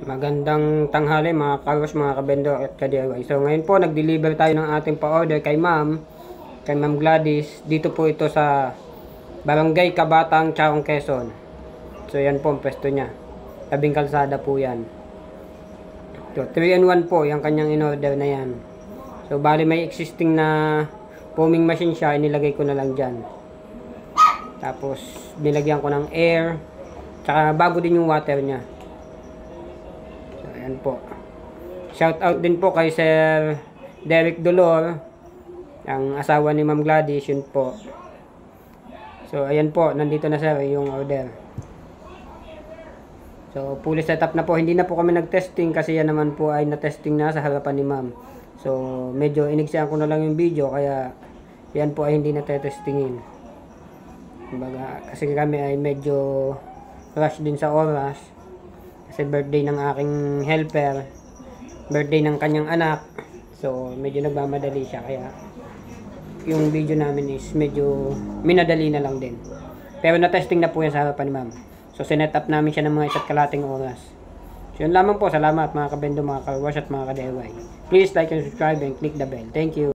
Magandang tanghali mga karos, mga kabendor at ka-DIY. So ngayon po nag-deliver tayo ng ating pa-order kay Ma'am Gladys. Dito po ito sa Barangay Kabatang, Chaong, Quezon. So yan po ang pwesto niya. Tabing kalsada po yan. So 3-in-1 po yung kanyang in-order na yan. So bali may existing na foaming machine siya, inilagay ko na lang dyan. Tapos nilagyan ko ng air, tsaka bago din yung water niya. Ayan po. Shout out din po kay Sir Derek Dolor, ang asawa ni Ma'am Gladys, yun po. So ayan po, nandito na sir yung order. So fully setup na po. Hindi na po kami nag-testing kasi yan naman po ay na-testing na sa harapan ni Ma'am. So medyo inigsihan ko na lang yung video kaya yan po ay hindi na-testingin. Kumbaga, kasi kami ay medyo rush din sa oras. Kasi birthday ng aking helper, birthday ng kanyang anak, so medyo nagmamadali siya, kaya yung video namin is medyo minadali na lang din. Pero na-testing na po yan sa harapan ni Ma'am. So sinet up namin siya ng mga 1.5 oras. So yun lamang po, salamat mga kabendo, mga ka-wash at mga ka-DIY. Please like and subscribe and click the bell. Thank you.